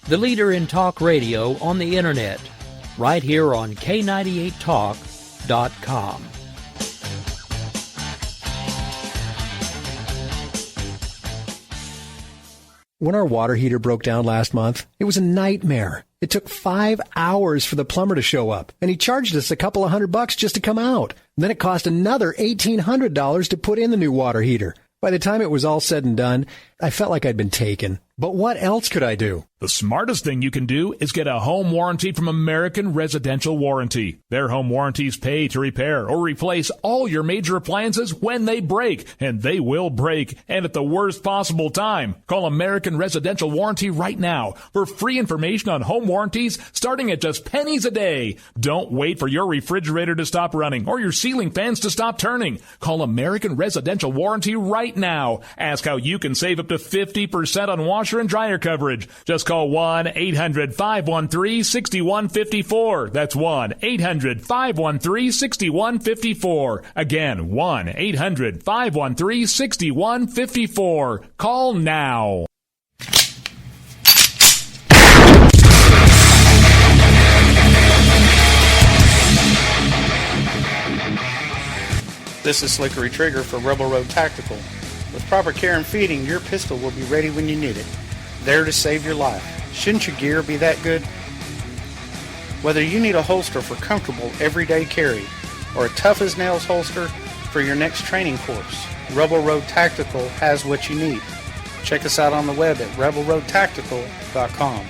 the leader in talk radio on the Internet, right here on K98Talk.com. When our water heater broke down last month, it was a nightmare. It took 5 hours for the plumber to show up, and he charged us a couple of $100 just to come out. Then it cost another $1,800 to put in the new water heater. By the time it was all said and done, I felt like I'd been taken. But what else could I do? The smartest thing you can do is get a home warranty from American Residential Warranty. Their home warranties pay to repair or replace all your major appliances when they break, and they will break, and at the worst possible time. Call American Residential Warranty right now for free information on home warranties starting at just pennies a day. Don't wait for your refrigerator to stop running or your ceiling fans to stop turning. Call American Residential Warranty right now. Ask how you can save up to 50% on washer and dryer coverage. Just call 1-800-513-6154. That's 1-800-513-6154. Again, 1-800-513-6154. Call now. This is Slickery Trigger for Rebel Road Tactical. With proper care and feeding, your pistol will be ready when you need it. There to save your life. Shouldn't your gear be that good? Whether you need a holster for comfortable everyday carry or a tough-as-nails holster for your next training course, Rebel Road Tactical has what you need. Check us out on the web at rebelroadtactical.com.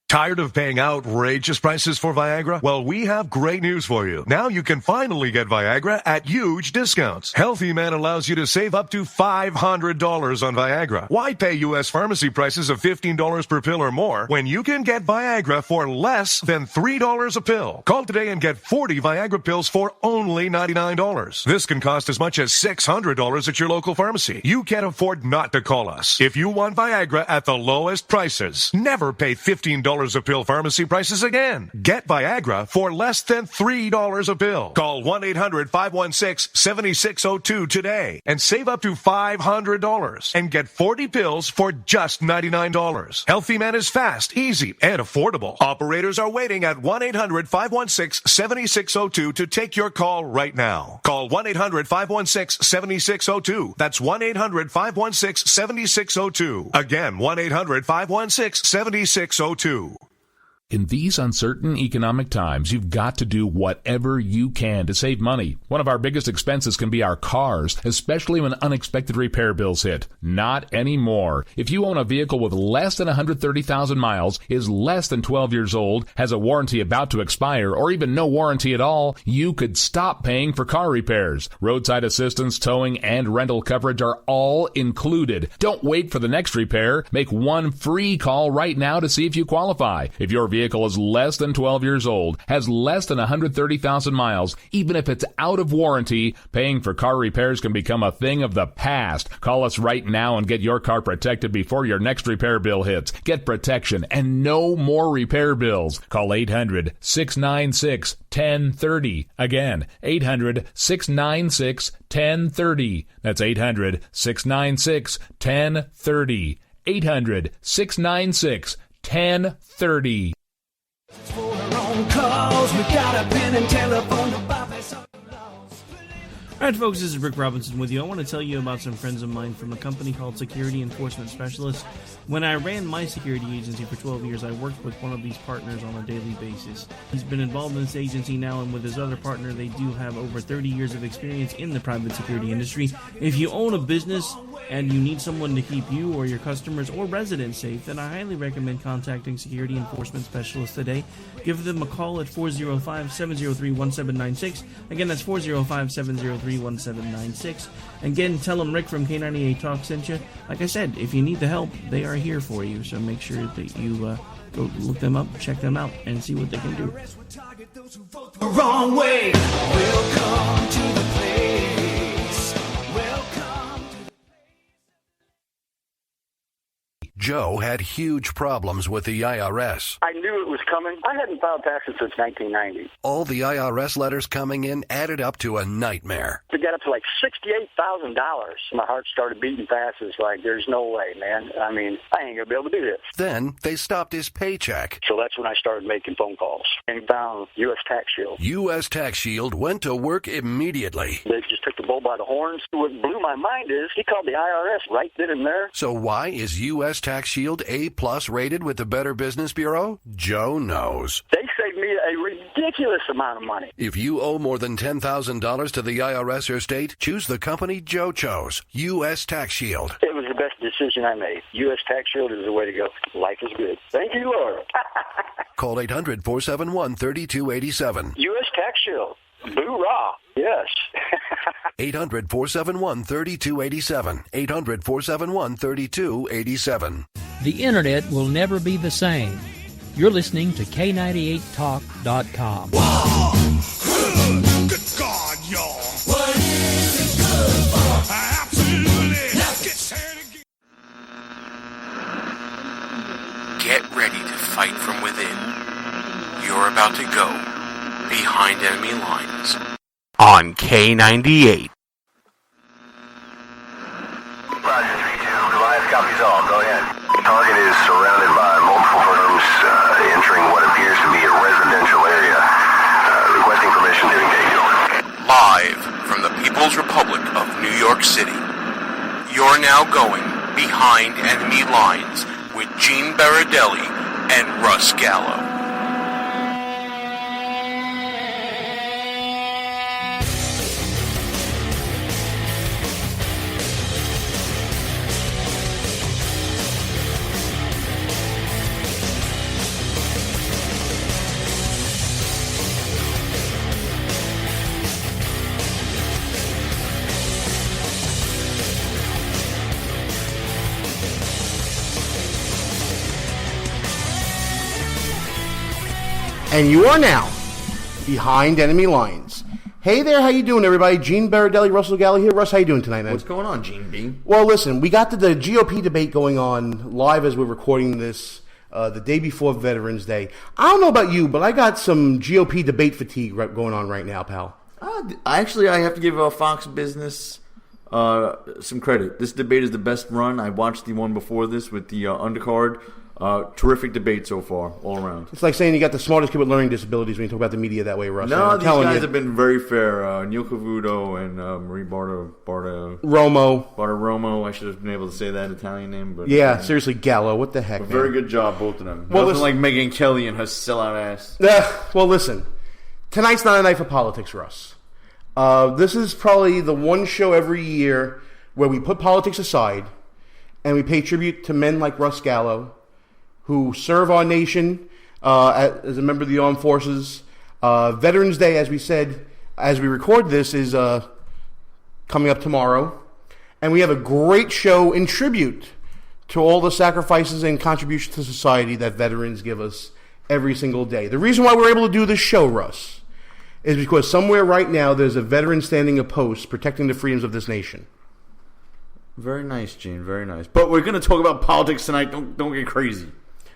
Tired of paying outrageous prices for Viagra? Well, we have great news for you. Now you can finally get Viagra at huge discounts. Healthy Man allows you to save up to $500 on Viagra. Why pay U.S. pharmacy prices of $15 per pill or more when you can get Viagra for less than $3 a pill? Call today and get 40 Viagra pills for only $99. This can cost as much as $600 at your local pharmacy. You can't afford not to call us. If you want Viagra at the lowest prices, never pay $15 a pill pharmacy prices again. Get Viagra for less than $3 a pill. Call 1-800-516-7602 today and save up to $500 and get 40 pills for just $99. Healthy Man is fast, easy, and affordable. Operators are waiting at 1-800-516-7602 to take your call right now. Call 1-800-516-7602. That's 1-800-516-7602. Again, 1-800-516-7602. In these uncertain economic times, you've got to do whatever you can to save money. One of our biggest expenses can be our cars, especially when unexpected repair bills hit. Not anymore. If you own a vehicle with less than 130,000 miles, is less than 12 years old, has a warranty about to expire, or even no warranty at all, you could stop paying for car repairs. Roadside assistance, towing, and rental coverage are all included. Don't wait for the next repair. Make one free call right now to see if you qualify. If your vehicle is less than 12 years old, has less than 130,000 miles, even if it's out of warranty, paying for car repairs can become a thing of the past. Call us right now and get your car protected before your next repair bill hits. Get protection and no more repair bills. Call 800-696-1030. Again, 800-696-1030. That's 800-696-1030. 800-696-1030. Alright folks, this is Rick Robinson with you. I want to tell you about some friends of mine from a company called Security Enforcement Specialists. When I ran my security agency for 12 years, I worked with one of these partners on a daily basis. He's been involved in this agency now, and with his other partner, they do have over 30 years of experience in the private security industry. If you own a business and you need someone to keep you or your customers or residents safe, then I highly recommend contacting Security Enforcement Specialists today. Give them a call at 405-703-1796. Again, that's 405-703-1796. Again, tell them Rick from K98 Talk sent you. Like I said, if you need the help, they are here for you. So make sure that you go look them up, check them out, and see what they can do. Wrong way. Welcome to the place. Welcome to the Joe had huge problems with the IRS. I knew it was coming. I hadn't filed taxes since 1990. All the IRS letters coming in added up to a nightmare. To get up to like $68,000, my heart started beating fast. It's like, there's no way, man. I mean, I ain't going to be able to do this. Then they stopped his paycheck. So that's when I started making phone calls and found U.S. Tax Shield. U.S. Tax Shield went to work immediately. They just took the bull by the horns. What blew my mind is he called the IRS right then and there. So why is U.S. Tax Shield A+ rated with the Better Business Bureau? Joe knows. They saved me a ridiculous amount of money. If you owe more than $10,000 to the IRS or state, choose the company Joe chose, U.S. Tax Shield. It was the best decision I made. U.S. Tax Shield is the way to go. Life is good. Thank you, Lord. Call 800-471-3287. U.S. Tax Shield. Boo-rah. Yes. 800-471-3287. 800-471-3287. The Internet will never be the same. You're listening to K98Talk.com. Whoa! Good God, y'all. What is it good for? Absolutely. Let's get started again. Get ready to fight from within. You're about to go behind enemy lines on K98. Roger, 3-2. Goliath copies all. Go ahead. Target is surrounded by multiple firms entering what appears to be a residential area. Requesting permission to engage you. Live from the People's Republic of New York City, you're now going behind enemy lines with Gene Baradelli and Russ Gallo. And you are now behind enemy lines. Hey there, how you doing, everybody? Gene Baradelli, Russell Gallo here. Russ, how you doing tonight, man? What's going on, Gene B? Well, listen, we got the GOP debate going on live as we're recording this the day before Veterans Day. I don't know about you, but I got some GOP debate fatigue going on right now, pal. Actually, I have to give Fox Business some credit. This debate is the best run. I watched the one before this with the undercard. Terrific debate so far, all around. It's like saying you got the smartest kid with learning disabilities when you talk about the media that way, Russ. No, these guys have been very fair. Neil Cavuto and Marie Romo. I should have been able to say that Italian name, but yeah, seriously, Gallo. What the heck? Very good job, both of them. Well, nothing like Megyn Kelly and her sellout ass. Well, listen, tonight's not a night for politics, Russ. This is probably the one show every year where we put politics aside and we pay tribute to men like Russ Gallo, who serve our nation as a member of the armed forces. Veterans Day, as we said, as we record this, is coming up tomorrow. And we have a great show in tribute to all the sacrifices and contributions to society that veterans give us every single day. The reason why we're able to do this show, Russ, is because somewhere right now there's a veteran standing a post protecting the freedoms of this nation. Very nice, Gene. Very nice. But we're going to talk about politics tonight. Don't get crazy.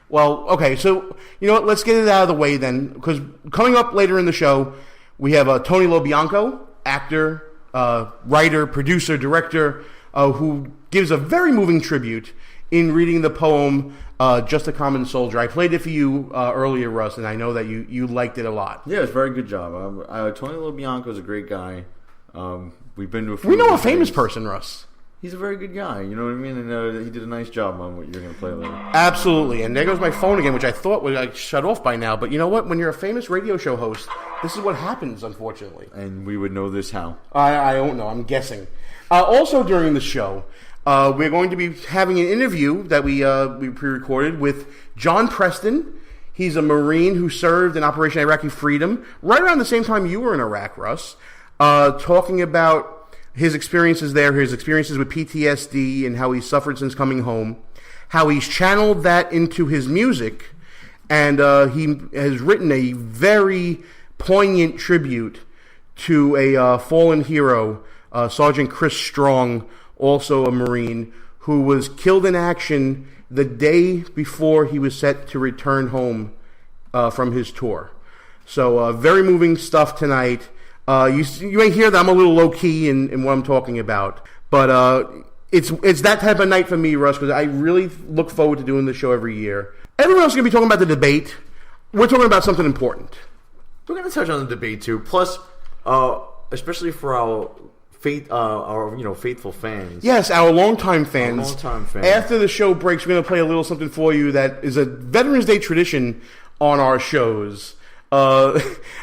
Well, okay, so, you know what, let's get it out of the way then, because coming up later in the show, we have Tony LoBianco, actor, writer, producer, director, who gives a very moving tribute in reading the poem, Just a Common Soldier. I played it for you earlier, Russ, and I know that you liked it a lot. Yeah, it's a very good job. Tony LoBianco is a great guy. We've been to a few. We know a famous person, Russ. He's a very good guy, you know what I mean? And he did a nice job on what you're going to play later. Absolutely. And there goes my phone again, which I thought would like shut off by now. But you know what? When you're a famous radio show host, this is what happens, unfortunately. And we would know this how? I don't know. I'm guessing. Also during the show, we're going to be having an interview that we pre-recorded with John Preston. He's a Marine who served in Operation Iraqi Freedom right around the same time you were in Iraq, Russ, talking about his experiences there, his experiences with PTSD and how he's suffered since coming home, how he's channeled that into his music, and he has written a very poignant tribute to a fallen hero, Sergeant Chris Strong, also a Marine, who was killed in action the day before he was set to return home from his tour. So very moving stuff tonight. You may hear that I'm a little low-key in what I'm talking about. But it's that type of night for me, Russ, because I really look forward to doing the show every year. Everyone else is going to be talking about the debate. We're talking about something important. We're going to touch on the debate, too. Plus, especially for our faithful fans. Yes, our longtime fans. Fans. After the show breaks, we're going to play a little something for you that is a Veterans Day tradition on our shows. I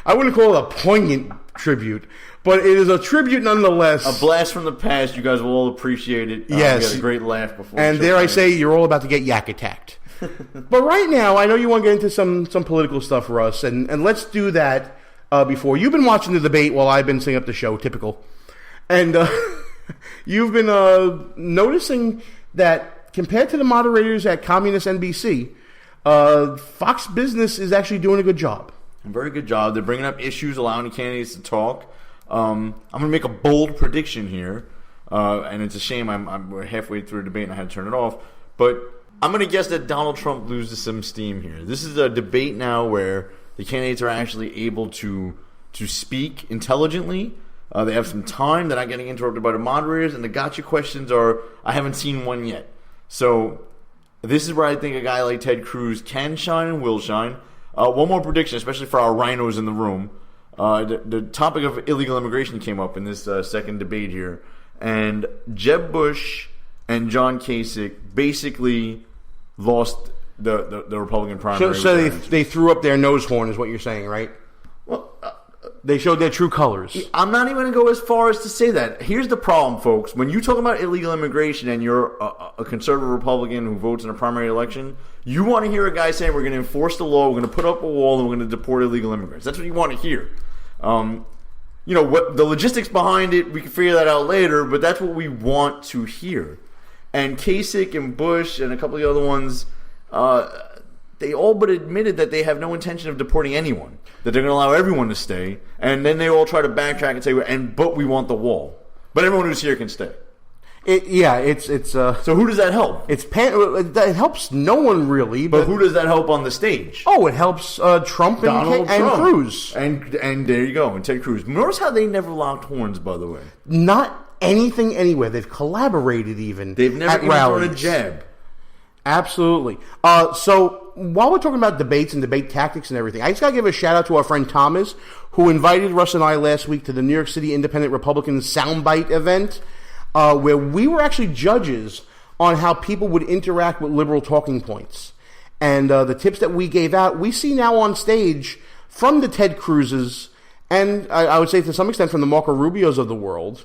wouldn't call it a poignant tribute, but it is a tribute nonetheless. A blast from the past. You guys will all appreciate it. Yes. We had a great laugh before. And dare I say, you're all about to get yak attacked. But right now, I know you want to get into some political stuff, Russ, and let's do that before. You've been watching the debate while I've been setting up the show, typical. And you've been noticing that compared to the moderators at Communist NBC, Fox Business is actually doing a good job. A very good job. They're bringing up issues, allowing the candidates to talk. I'm going to make a bold prediction here, and it's a shame we're halfway through the debate and I had to turn it off. But I'm going to guess that Donald Trump loses some steam here. This is a debate now where the candidates are actually able to speak intelligently. They have some time. They're not getting interrupted by the moderators, and the gotcha questions are, I haven't seen one yet. So this is where I think a guy like Ted Cruz can shine and will shine. One more prediction, especially for our rhinos in the room. The topic of illegal immigration came up in this second debate here. And Jeb Bush and John Kasich basically lost the Republican primary. So they threw up their nose horn is what you're saying, right? Well, they showed their true colors. I'm not even going to go as far as to say that. Here's the problem, folks. When you talk about illegal immigration and you're a conservative Republican who votes in a primary election, you want to hear a guy saying we're going to enforce the law, we're going to put up a wall, and we're going to deport illegal immigrants. That's what you want to hear. What the logistics behind it, we can figure that out later, but that's what we want to hear. And Kasich and Bush and a couple of the other ones, they all but admitted that they have no intention of deporting anyone, that they're going to allow everyone to stay, and then they all try to backtrack and say, but we want the wall. But everyone who's here can stay. So who does that help? It helps no one really. But who does that help on the stage? Oh, it helps Trump and Cruz. And there you go, and Ted Cruz. Notice how they never locked horns, by the way. Not anything anywhere. They've collaborated even. They've never even thrown a jab. Absolutely. So while we're talking about debates and debate tactics and everything, I just got to give a shout out to our friend Thomas, who invited Russ and I last week to the New York City Independent Republican Soundbite event, where we were actually judges on how people would interact with liberal talking points. And the tips that we gave out, we see now on stage from the Ted Cruzes, and I would say to some extent from the Marco Rubios of the world.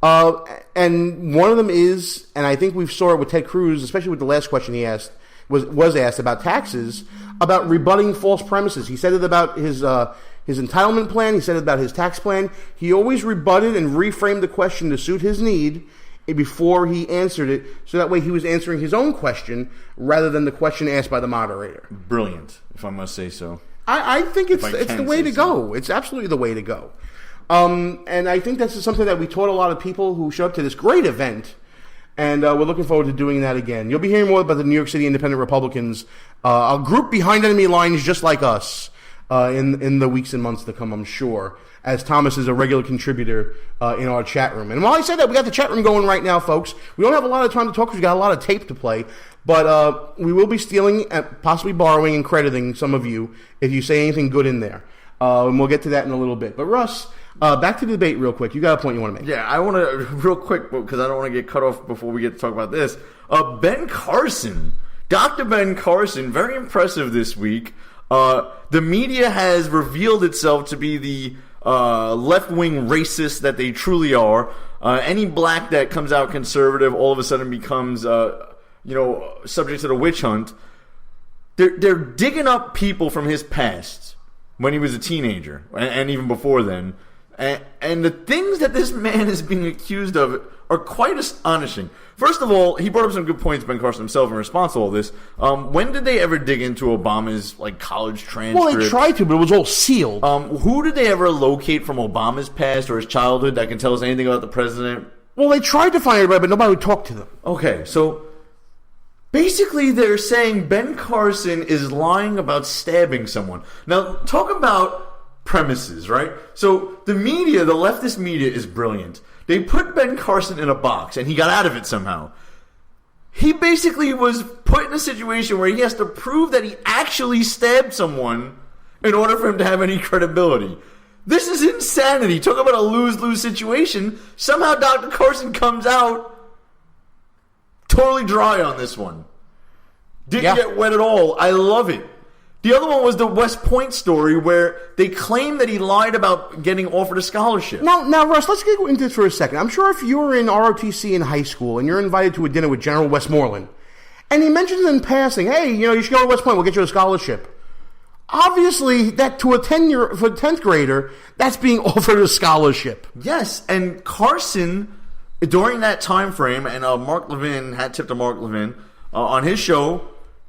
And one of them is, and I think we saw it with Ted Cruz, especially with the last question he asked, was asked about taxes, about rebutting false premises. He said it about his entitlement plan. He said it about his tax plan. He always rebutted and reframed the question to suit his need before he answered it, so that way he was answering his own question rather than the question asked by the moderator. Brilliant, if I must say so. I think it's the way to go. It's absolutely the way to go. And I think that's something that we taught a lot of people who showed up to this great event, and we're looking forward to doing that again. You'll be hearing more about the New York City Independent Republicans, a group behind enemy lines just like us, in the weeks and months to come, I'm sure, as Thomas is a regular contributor in our chat room. And while I said that, we got the chat room going right now, folks. We don't have a lot of time to talk because we got a lot of tape to play, but we will be stealing, possibly borrowing and crediting some of you if you say anything good in there. And we'll get to that in a little bit. But Russ, back to the debate real quick. You got a point you want to make? Yeah, I want to, real quick, because I don't want to get cut off before we get to talk about this. Ben Carson, Dr. Ben Carson, very impressive this week. The media has revealed itself to be the left-wing racist that they truly are. Any black that comes out conservative all of a sudden becomes, subject to the witch hunt. They're digging up people from his past when he was a teenager and even before then. And the things that this man is being accused of are quite astonishing. First of all, he brought up some good points, Ben Carson himself, in response to all this. When did they ever dig into Obama's college transcript? Well, they tried to, but it was all sealed. Who did they ever locate from Obama's past or his childhood that can tell us anything about the president? Well, they tried to find everybody, but nobody would talk to them. Okay, so Basically, they're saying Ben Carson is lying about stabbing someone. Now, talk about premises, right? So, the media, the leftist media, is brilliant. They put Ben Carson in a box, and he got out of it somehow. He basically was put in a situation where he has to prove that he actually stabbed someone in order for him to have any credibility. This is insanity. Talk about a lose-lose situation. Somehow Dr. Carson comes out totally dry on this one. Didn't get wet at all. I love it. The other one was the West Point story where they claim that he lied about getting offered a scholarship. Now, Russ, let's get into this for a second. I'm sure if you were in ROTC in high school and you're invited to a dinner with General Westmoreland, and he mentions in passing, hey, you should go to West Point, we'll get you a scholarship. Obviously, that to a 10th grader, that's being offered a scholarship. Yes, and Carson, during that time frame, and Mark Levin, hat tip to Mark Levin, on his show,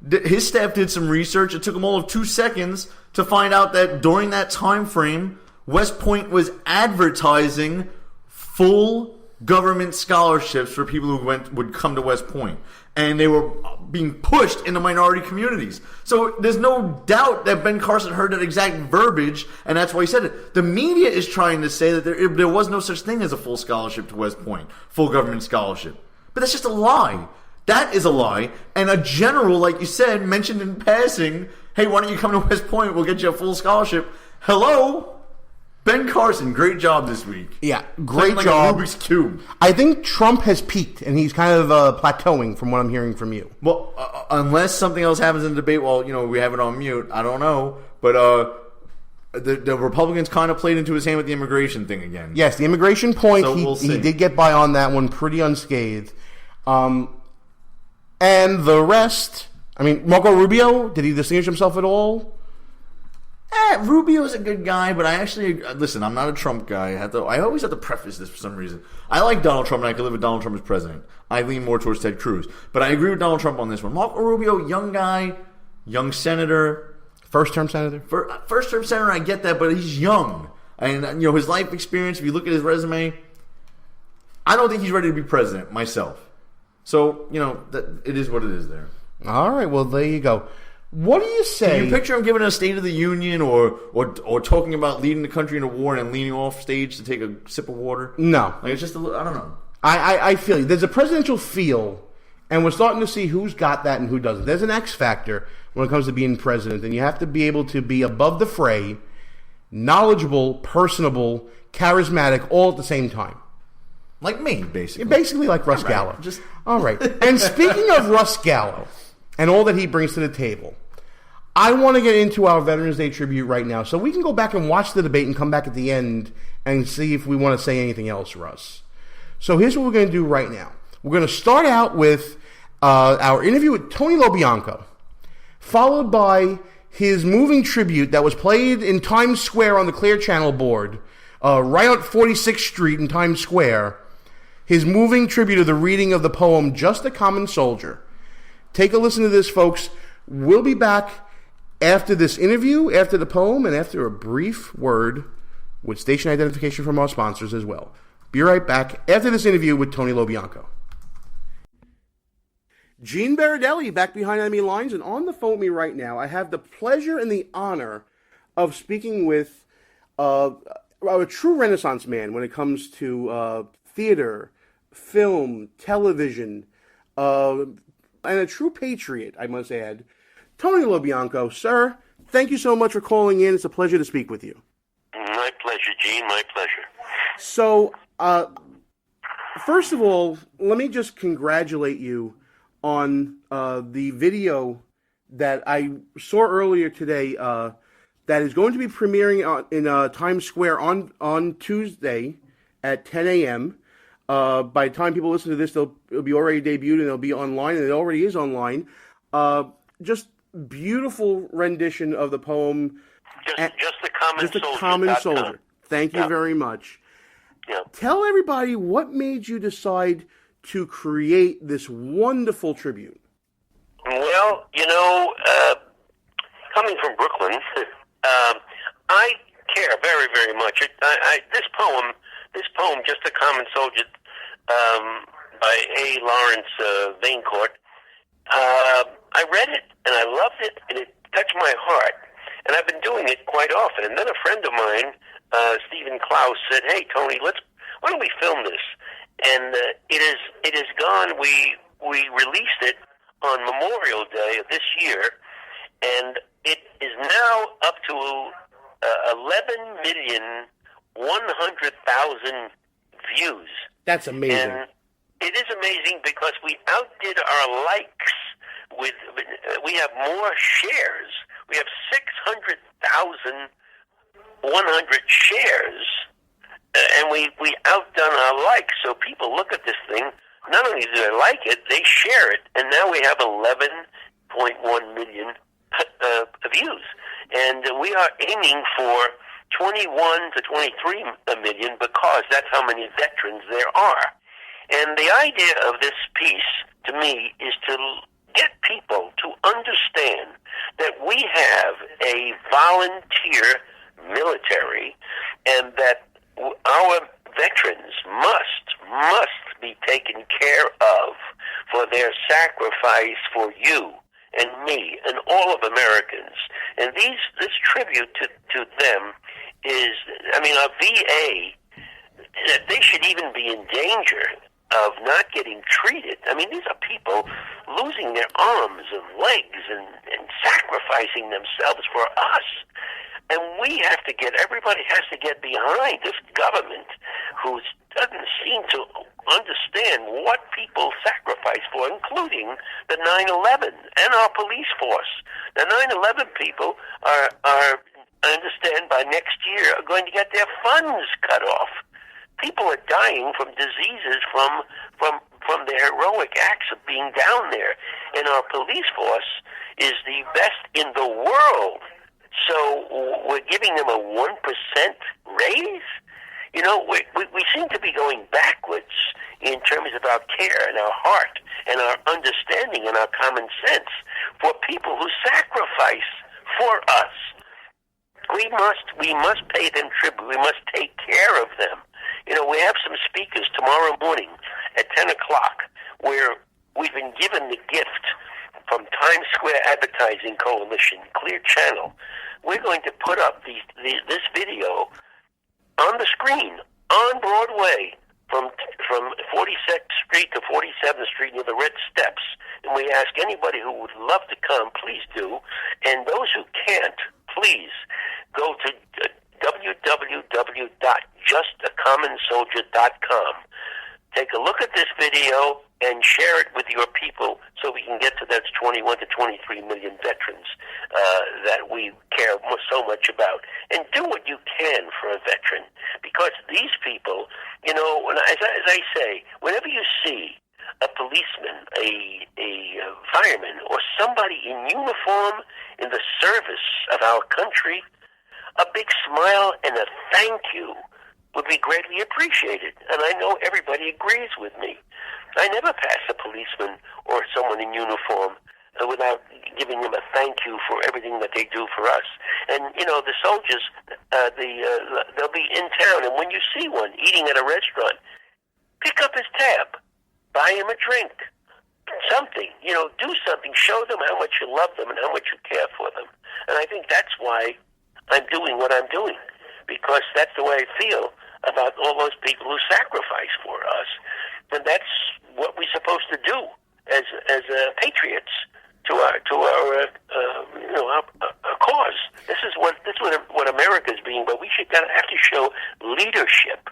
his staff did some research. It took them all of 2 seconds to find out that during that time frame, West Point was advertising full government scholarships for people who would come to West Point. And they were being pushed into minority communities. So there's no doubt that Ben Carson heard that exact verbiage, and that's why he said it. The media is trying to say that there was no such thing as a full scholarship to West Point, full government scholarship. But that's just a lie. That is a lie. And a general, like you said, mentioned in passing, hey, why don't you come to West Point? We'll get you a full scholarship. Hello? Ben Carson, great job this week. Yeah, great job. A Rubik's Cube. I think Trump has peaked, and he's kind of plateauing from what I'm hearing from you. Well, unless something else happens in the debate while we have it on mute, I don't know. But the Republicans kind of played into his hand with the immigration thing again. Yes, the immigration point, So he did get by on that one pretty unscathed. And the rest, Marco Rubio, did he distinguish himself at all? Rubio's a good guy, but I actually listen. I'm not a Trump guy. I always have to preface this for some reason. I like Donald Trump, and I could live with Donald Trump as president. I lean more towards Ted Cruz, but I agree with Donald Trump on this one. Marco Rubio, young guy, young senator, first-term senator. First-term senator. I get that, but he's young, and his life experience. If you look at his resume, I don't think he's ready to be president myself. So it is what it is there. All right. Well, there you go. What do you say? Can you picture him giving a State of the Union or talking about leading the country into war and leaning off stage to take a sip of water? No. It's just I don't know. I feel you. There's a presidential feel, and we're starting to see who's got that and who doesn't. There's an X factor when it comes to being president, and you have to be able to be above the fray, knowledgeable, personable, charismatic, all at the same time. Like me, basically. Basically like Russ Gallo. All right. And speaking of Russ Gallo and all that he brings to the table, I want to get into our Veterans Day tribute right now so we can go back and watch the debate and come back at the end and see if we want to say anything else, Russ. So here's what we're going to do right now. We're going to start out with our interview with Tony LoBianco, followed by his moving tribute that was played in Times Square on the Clear Channel board, right on 46th Street in Times Square, his moving tribute to the reading of the poem Just a Common Soldier. Take a listen to this, folks. We'll be back after this interview, after the poem, and after a brief word with station identification from our sponsors as well. Be right back after this interview with Tony LoBianco. Gene Baradelli back behind enemy lines, and on the phone with me right now, I have the pleasure and the honor of speaking with a true Renaissance man when it comes to theater, film, television, and a true patriot, I must add. Tony LoBianco, sir, thank you so much for calling in. It's a pleasure to speak with you. My pleasure, Gene, my pleasure. So, first of all, let me just congratulate you on the video that I saw earlier today that is going to be premiering in Times Square on Tuesday at 10 a.m. By the time people listen to this, it'll be already debuted and it'll be online, and it already is online. Just beautiful rendition of the poem. Just a Common Soldier. Just a Common Soldier. Thank you very much. Yeah. Tell everybody what made you decide to create this wonderful tribute. Well, coming from Brooklyn, I care very, very much. This poem, Just a Common Soldier, by A. Lawrence Vaincourt, I read it, and I loved it, and it touched my heart. And I've been doing it quite often. And then a friend of mine, Stephen Klaus, said, "Hey, Tony, why don't we film this?" And it is gone. We released it on Memorial Day of this year, and it is now up to 11,100,000 views. That's amazing. And it is amazing because we outdid our likes. We have more shares. We have 600,100 shares, and we outdone our likes. So people look at this thing. Not only do they like it, they share it, and now we have 11.1 million views, and we are aiming for 21 to 23 million because that's how many veterans there are. And the idea of this piece, to me, is to get people to understand that we have a volunteer military and that our veterans must be taken care of for their sacrifice for you and me and all of Americans. And this tribute to them is, I mean, our VA, they should even be in danger of not getting treated. I mean, these are people losing their arms and legs and sacrificing themselves for us. And everybody has to get behind this government who doesn't seem to understand what people sacrifice for, including the 9/11 and our police force. The 9/11 people are, I understand, by next year are going to get their funds cut off. People are dying from diseases from their heroic acts of being down there. And our police force is the best in the world. So we're giving them a 1% raise? You know, we seem to be going backwards in terms of our care and our heart and our understanding and our common sense for people who sacrifice for us. We must pay them tribute. We must take care of them. You know, we have some speakers tomorrow morning at 10 o'clock where we've been given the gift from Times Square Advertising Coalition, Clear Channel. We're going to put up this video on the screen on Broadway from 46th Street to 47th Street near the Red Steps. And we ask anybody who would love to come, please do. And those who can't, please go to www.justacommonsoldier.com. Take a look at this video and share it with your people so we can get to those 21 to 23 million veterans that we care so much about. And do what you can for a veteran, because these people, you know, as I say, whenever you see a policeman, a fireman, or somebody in uniform in the service of our country, a big smile and a thank you would be greatly appreciated. And I know everybody agrees with me. I never pass a policeman or someone in uniform without giving them a thank you for everything that they do for us. And, you know, the soldiers, they'll be in town, and when you see one eating at a restaurant, pick up his tab, buy him a drink, something, you know, do something, show them how much you love them and how much you care for them. And I think that's why I'm doing what I'm doing, because that's the way I feel about all those people who sacrifice for us. And that's what we're supposed to do as patriots to our cause. This is what America's being, but we have to show leadership.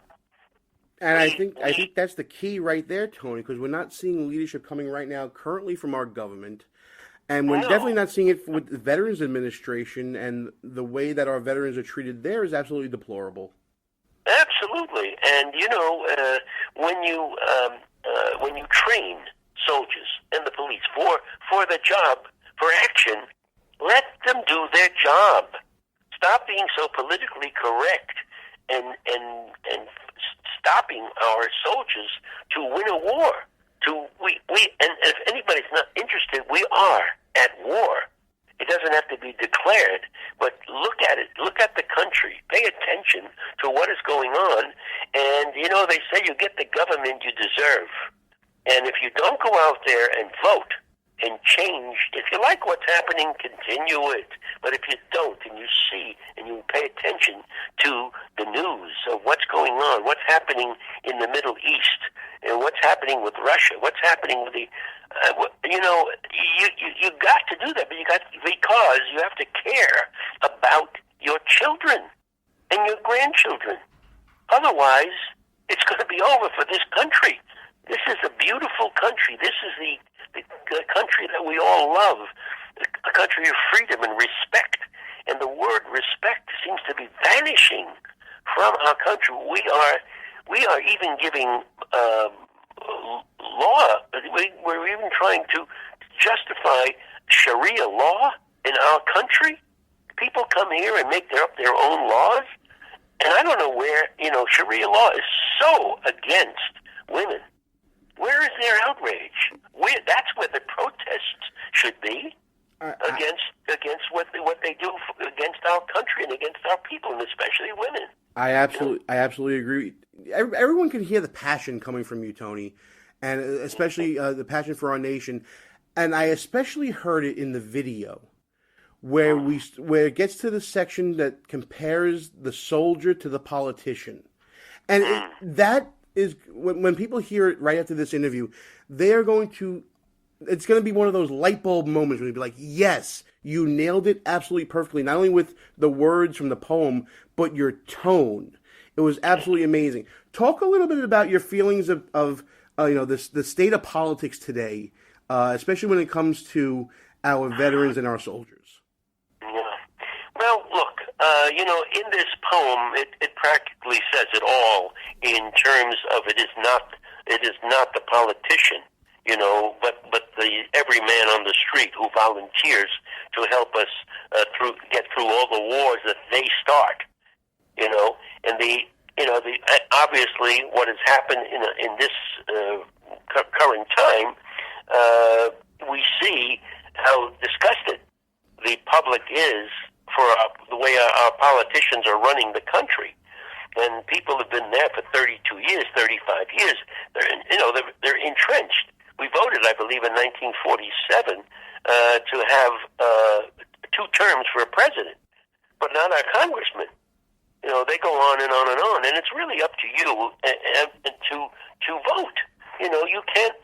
And I think that's the key right there, Tony, because we're not seeing leadership coming right now currently from our government. And we're definitely not seeing it with the Veterans Administration, and the way that our veterans are treated there is absolutely deplorable. Absolutely. And, you know, when you train soldiers and the police for the job, for action, let them do their job. Stop being so politically correct and stopping our soldiers to win a war. And if anybody's not interested, we are at war. It doesn't have to be declared, but look at it. Look at the country. Pay attention to what is going on. And, you know, they say you get the government you deserve. And if you don't go out there and vote and change. If you like what's happening, continue it. But if you don't, and you see and you pay attention to the news of what's going on, what's happening in the Middle East, and what's happening with Russia, what's happening with the, you got to do that. But because you have to care about your children and your grandchildren. Otherwise, it's going to be over for this country. This is a beautiful country. This is the country that we all love, a country of freedom and respect. And the word respect seems to be vanishing from our country. We are even giving law. We're even trying to justify Sharia law in our country. People come here and make up their own laws. And I don't know where, Sharia law is so against women. Where is their outrage? That's where the protests should be against what they do against our country and against our people, and especially women. I absolutely agree. Everyone can hear the passion coming from you, Tony, and especially the passion for our nation. And I especially heard it in the video where it gets to the section that compares the soldier to the politician, and that is when people hear it right after this interview, it's going to be one of those light bulb moments where you'll be like, yes, you nailed it absolutely perfectly, not only with the words from the poem, but your tone. It was absolutely amazing. Talk a little bit about your feelings of the state of politics today, especially when it comes to our veterans and our soldiers. Yeah. Well, look, in this poem, it practically says it all in terms of it is not the politician, but the every man on the street who volunteers to help us get through all the wars that they start, and obviously what has happened in this current time, we see how disgusted the public is for the way our politicians are running the country. And people have been there for 32 years, 35 years. They're entrenched. We voted, I believe, in 1947 to have 2 terms for a president, but not our congressmen. They go on and on and on, and it's really up to you to vote. You can't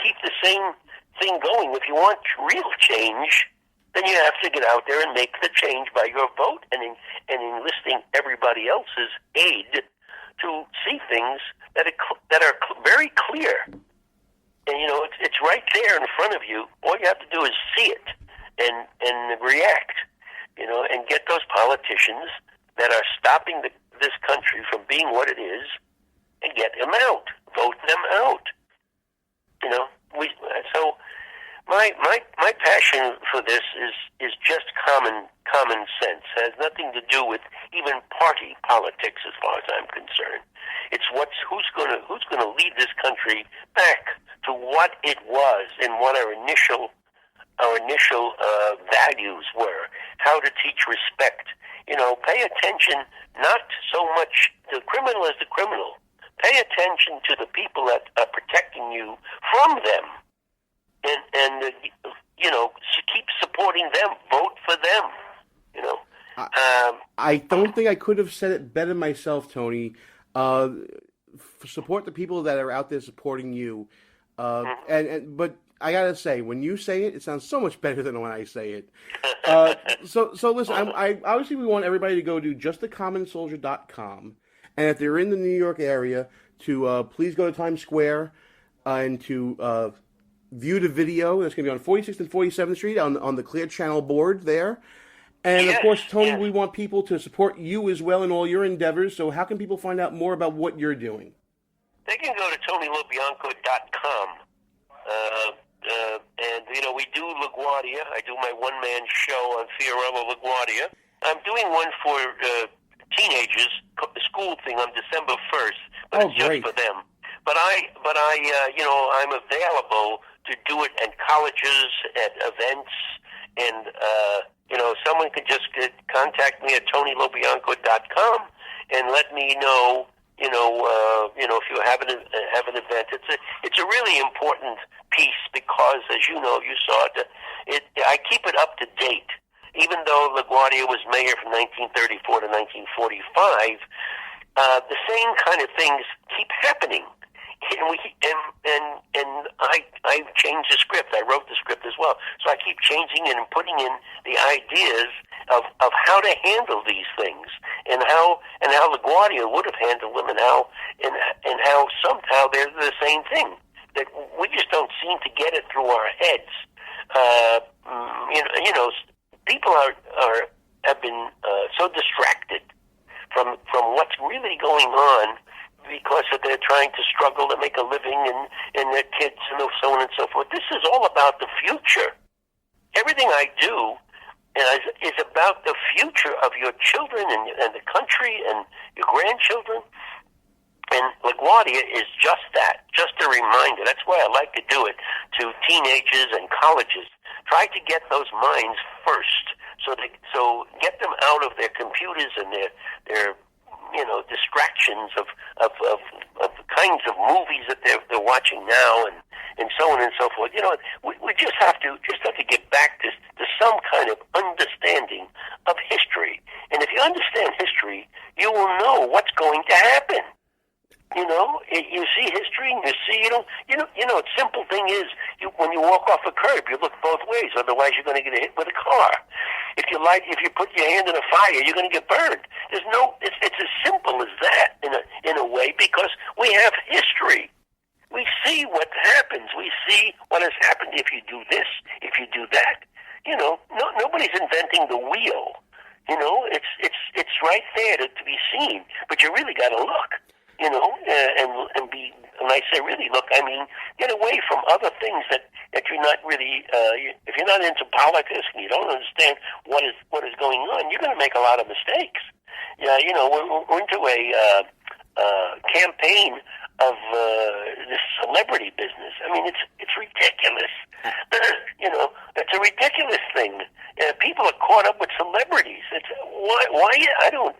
keep the same thing going. If you want real change, then you have to get out there and make the change by your vote and enlisting everybody else's aid to see things that are very clear. And it's right there in front of you. All you have to do is see it and react. And get those politicians that are stopping this country from being what it is, and get them out. Vote them out. So my passion for this is just common sense. It has nothing to do with even party politics, as far as I'm concerned. It's who's going to lead this country back to what it was and what our initial values were. How to teach respect. Pay attention not so much to the criminal as the criminal. Pay attention to the people that are protecting you from them. And keep supporting them. Vote for them. I don't think I could have said it better myself, Tony. Support the people that are out there supporting you. But I gotta say, when you say it, it sounds so much better than when I say it. So listen, I obviously we want everybody to go to justthecommonsoldier.com, and if they're in the New York area, to please go to Times Square and to view the video. That's going to be on 46th and 47th Street on the Clear Channel board there. And of course, Tony, we want people to support you as well in all your endeavors. So how can people find out more about what you're doing? They can go to TonyLobianco.com. And, we do LaGuardia. I do my one-man show on Fiorello LaGuardia. I'm doing one for teenagers, the school thing on December 1st, but it's just for them. But I'm available to do it at colleges, at events, and, someone can just contact me at TonyLobianco.com and let me know, if you have an event. It's a really important piece because, as you know, you saw it. I keep it up to date, even though LaGuardia was mayor from 1934 to 1945. The same kind of things keep happening. And I've changed the script. I wrote the script as well. So I keep changing it and putting in the ideas of how to handle these things and how LaGuardia would have handled them and how somehow they're the same thing. That we just don't seem to get it through our heads. People have been so distracted from what's really going on, because they're trying to struggle to make a living and their kids and so on and so forth. This is all about the future. Everything I do is about the future of your children and the country and your grandchildren. And LaGuardia is just that, just a reminder. That's why I like to do it to teenagers and colleges. Try to get those minds first, so get them out of their computers and their distractions of the kinds of movies that they're watching now and so on and so forth. We just have to get back to some kind of understanding of history. And if you understand history, you will know what's going to happen. You see history and you see, the simple thing is, when you walk off a curb, you look both ways, otherwise you're going to get hit with a car. If you put your hand in a fire, you're going to get burned. It's as simple as that in a way, because we have history. We see what happens. We see what has happened if you do this, if you do that. Nobody's inventing the wheel. It's right there to be seen, but you really got to look. And be, when I say really look, I mean get away from other things that you're not really, if you're not into politics and you don't understand what is going on, you're going to make a lot of mistakes. Yeah, we're into a campaign of this celebrity business. I mean, it's ridiculous. It's a ridiculous thing. People are caught up with celebrities. It's why I don't.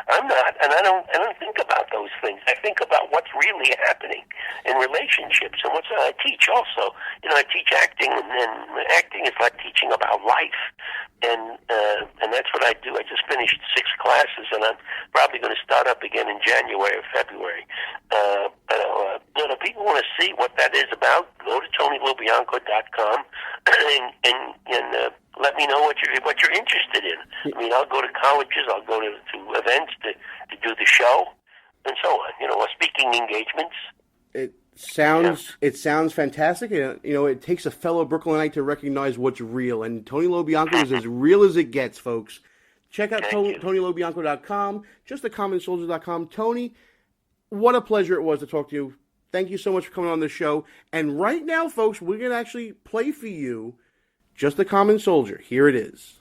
I'm not, and I don't think about those things. I think about what's really happening in relationships, and I teach also. I teach acting, and acting is like teaching about life, and that's what I do. I just finished 6 classes, and I'm probably going to start up again in January or February. If people want to see what that is about, go to TonyLobianco.com and let me know what you're interested in. I mean, I'll go to colleges, I'll go to events to do the show, and so on. Speaking engagements. It sounds fantastic. It takes a fellow Brooklynite to recognize what's real, and Tony Lobianco is as real as it gets, folks. Check out TonyLobianco.com, justthecommonsoldier.com. Tony, what a pleasure it was to talk to you. Thank you so much for coming on the show. And right now, folks, we're going to actually play for you Just a Common Soldier. Here it is.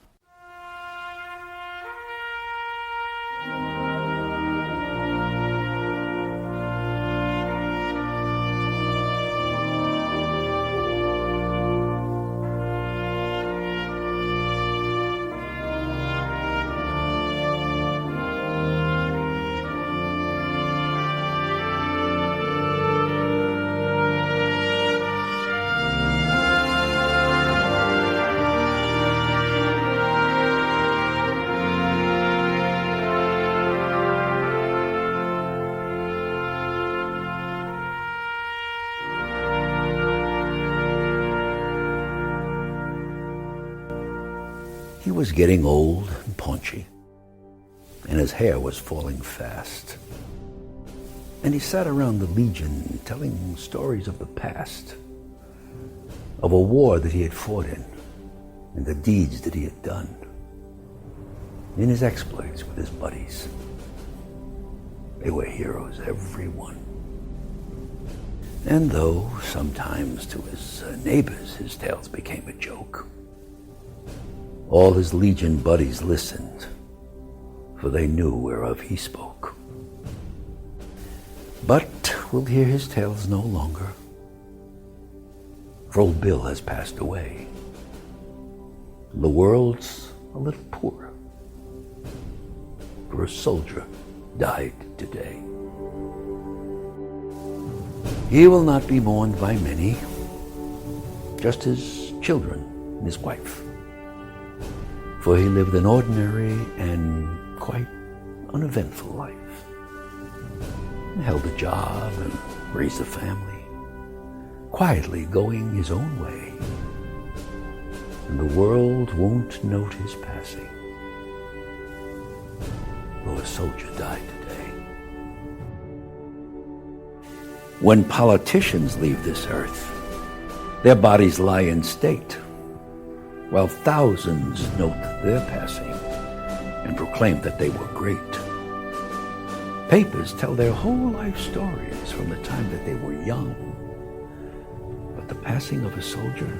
He was getting old and paunchy, and his hair was falling fast. And he sat around the Legion telling stories of the past, of a war that he had fought in, and the deeds that he had done, in his exploits with his buddies. They were heroes, every one. And though sometimes to his neighbors his tales became a joke, all his Legion buddies listened, for they knew whereof he spoke. But we'll hear his tales no longer, for old Bill has passed away. The world's a little poorer, for a soldier died today. He will not be mourned by many, just his children and his wife. For he lived an ordinary and quite uneventful life. He held a job and raised a family, quietly going his own way. And the world won't note his passing, though a soldier died today. When politicians leave this earth, their bodies lie in state, while thousands note their passing and proclaim that they were great. Papers tell their whole life stories from the time that they were young. But the passing of a soldier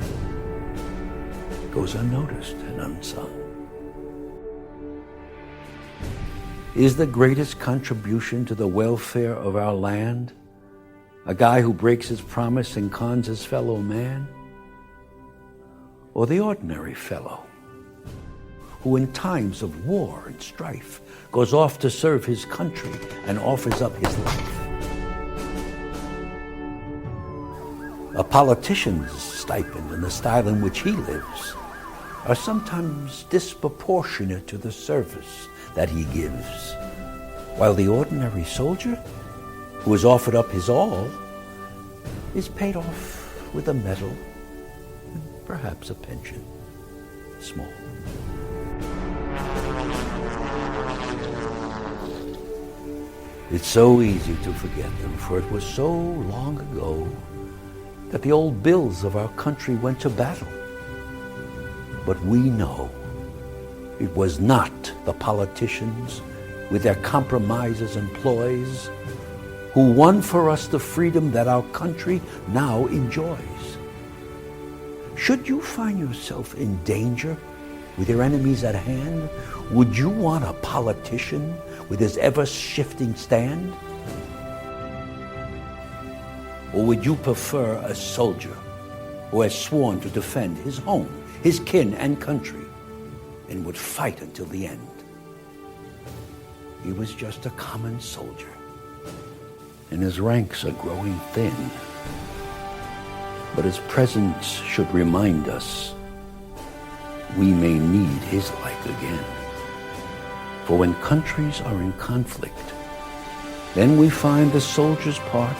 goes unnoticed and unsung. Is the greatest contribution to the welfare of our land a guy who breaks his promise and cons his fellow man? Or the ordinary fellow who in times of war and strife goes off to serve his country and offers up his life? A politician's stipend and the style in which he lives are sometimes disproportionate to the service that he gives, while the ordinary soldier, who has offered up his all, is paid off with a medal and perhaps a pension, small. It's so easy to forget them, for it was so long ago that the old bills of our country went to battle. But we know it was not the politicians with their compromises and ploys who won for us the freedom that our country now enjoys. Should you find yourself in danger with your enemies at hand, would you want a politician with his ever-shifting stand? Or would you prefer a soldier who has sworn to defend his home, his kin and country, and would fight until the end? He was just a common soldier, and his ranks are growing thin. But his presence should remind us we may need his like again. For when countries are in conflict, then we find the soldier's part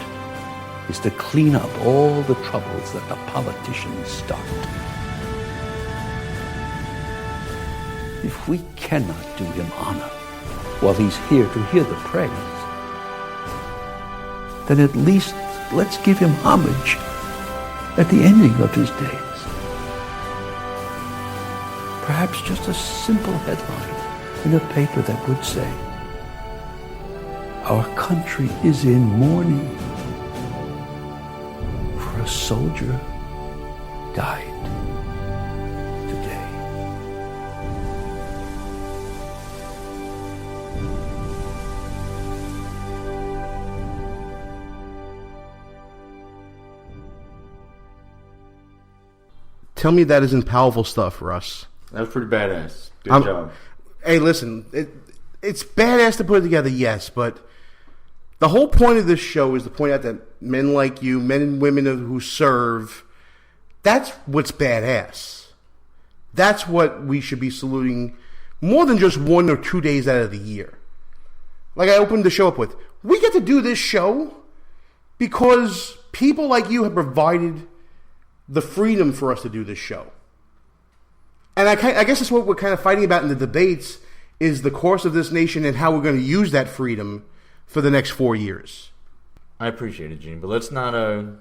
is to clean up all the troubles that the politicians start. If we cannot do him honor while he's here to hear the praise, then at least let's give him homage at the ending of his days. Perhaps just a simple headline in a paper that would say, "Our country is in mourning, for a soldier died today." Tell me that isn't powerful stuff, Russ. That was pretty badass. Good job. Hey, listen, it's badass to put it together, yes, but the whole point of this show is to point out that men like you, men and women who serve, that's what's badass. That's what we should be saluting more than just 1 or 2 days out of the year. Like I opened the show up with, we get to do this show because people like you have provided the freedom for us to do this show. And I guess that's what we're kind of fighting about in the debates is the course of this nation and how we're going to use that freedom for the next 4 years. I appreciate it, Gene, but let's not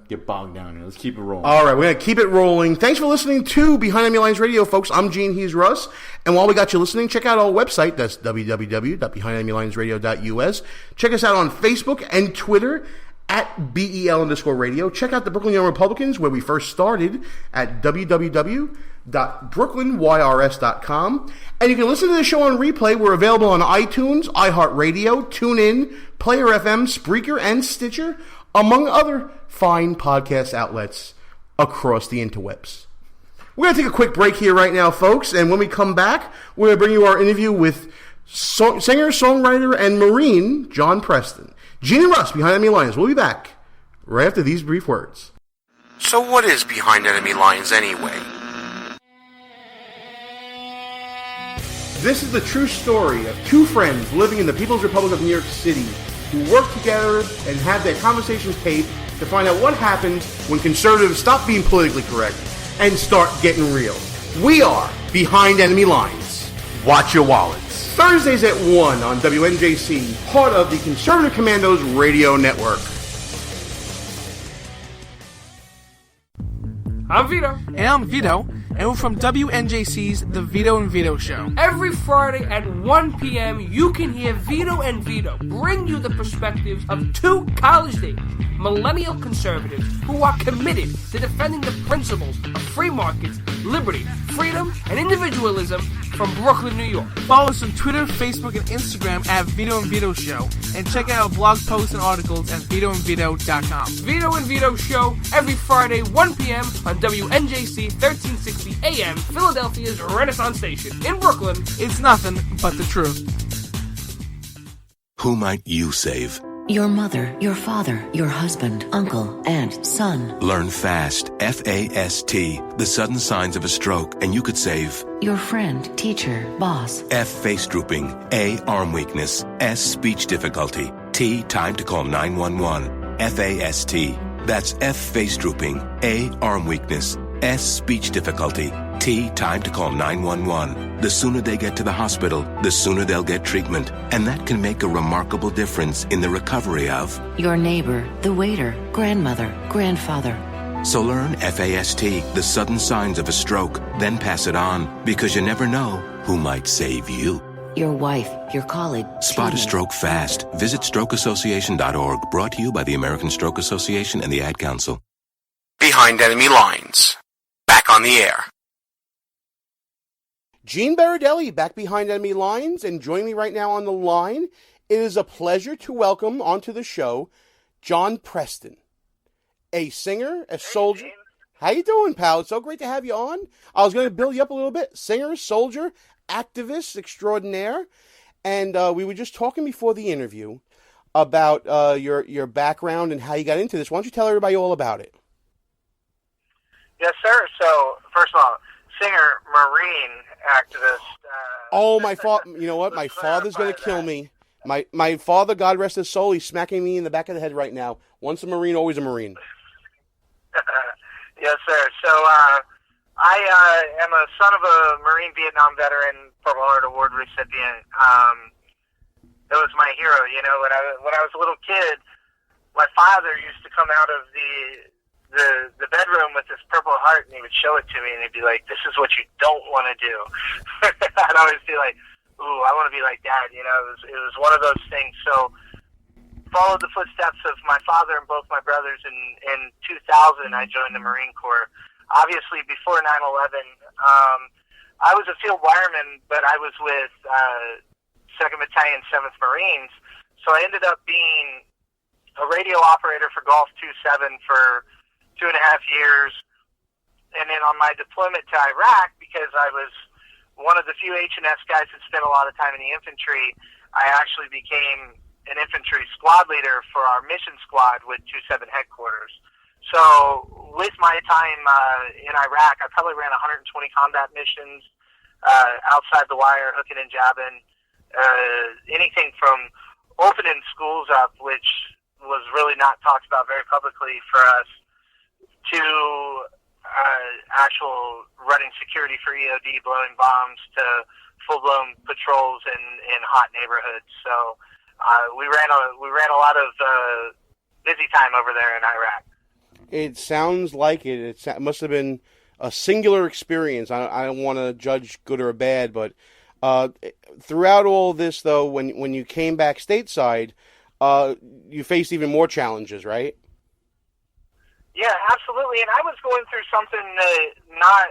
get bogged down here. Let's keep it rolling. All right, we're going to keep it rolling. Thanks for listening to Behind Enemy Lines Radio, folks. I'm Gene, he's Russ. And while we got you listening, check out our website. That's www.behindenemylinesradio.us. Check us out on Facebook and Twitter at BEL_radio. Check out the Brooklyn Young Republicans, where we first started, at www.brooklynYRS.com. And you can listen to the show on replay. We're available on iTunes, iHeartRadio, TuneIn, Player FM, Spreaker, and Stitcher, among other fine podcast outlets across the interwebs. We're going to take a quick break here right now, folks, and when we come back, we're going to bring you our interview with singer, songwriter, and Marine John Preston. Gene and Russ, Behind Enemy Lines. We'll be back right after these brief words. So what is Behind Enemy Lines anyway? This is the true story of two friends living in the People's Republic of New York City who work together and have their conversations taped to find out what happens when conservatives stop being politically correct and start getting real. We are Behind Enemy Lines. Watch your wallets. Thursdays at 1 on WNJC, part of the Conservative Commandos Radio Network. I'm Vito. And I'm Vito. And we're from WNJC's The Vito and Vito Show. Every Friday at 1 p.m., you can hear Vito and Vito bring you the perspectives of two college-age millennial conservatives who are committed to defending the principles of free markets, liberty, freedom, and individualism from Brooklyn, New York. Follow us on Twitter, Facebook, and Instagram at Vito and Vito Show, and check out our blog posts and articles at vitoandvito.com. Vito and Vito Show every Friday, 1 p.m. on WNJC 1360 AM, Philadelphia's Renaissance Station. In Brooklyn, it's nothing but the truth. Who might you save? Your mother, your father, your husband, uncle, aunt, son. Learn FAST, F-A-S-T, the sudden signs of a stroke, and you could save your friend, teacher, boss. F, face drooping. A, arm weakness. S, speech difficulty. T, time to call 911. F-A-S-T. That's F, face drooping. A, arm weakness. S, speech difficulty. T, time to call 911. The sooner they get to the hospital, the sooner they'll get treatment. And that can make a remarkable difference in the recovery of your neighbor, the waiter, grandmother, grandfather. So learn FAST, the sudden signs of a stroke, then pass it on, because you never know who might save you. Your wife, your colleague. Spot a stroke fast. Visit strokeassociation.org, brought to you by the American Stroke Association and the Ad Council. Behind Enemy Lines. Back on the air. Gene Baradelli back behind Enemy Lines, and joining me right now on the line, it is a pleasure to welcome onto the show John Preston, a singer, a soldier. Gene. How you doing, pal? It's so great to have you on. I was going to build you up a little bit. Singer, soldier, activist extraordinaire, and we were just talking before the interview about your background and how you got into this. Why don't you tell everybody all about it? Yes, sir. So, first of all, singer, Marine, activist. Oh, my father! You know what? My father's going to kill me. My father, God rest his soul, he's smacking me in the back of the head right now. Once a Marine, always a Marine. Yes, sir. So I am a son of a Marine Vietnam veteran, Purple Heart Award recipient. It was my hero. You know, when I was a little kid, my father used to come out of the bedroom with this Purple Heart, and he would show it to me, and he'd be like, "This is what you don't want to do." I'd always be like, "Ooh, I want to be like Dad." You know, it was one of those things. So, followed the footsteps of my father and both my brothers. In 2000, I joined the Marine Corps. Obviously, before 9/11, I was a field wireman, but I was with 2nd Battalion, 7th Marines. So I ended up being a radio operator for Golf 27 for 2.5 years. And then on my deployment to Iraq, because I was one of the few H&S guys that spent a lot of time in the infantry, I actually became an infantry squad leader for our mission squad with 2-7 headquarters. So with my time in Iraq, I probably ran 120 combat missions outside the wire, hooking and jabbing, anything from opening schools up, which was really not talked about very publicly for us, to actual running security for EOD, blowing bombs, to full-blown patrols in hot neighborhoods. So we ran a lot of busy time over there in Iraq. It sounds like it. It must have been a singular experience. I don't want to judge good or bad, but throughout all this, though, when you came back stateside, you faced even more challenges, right? Yeah, absolutely. And I was going through something that not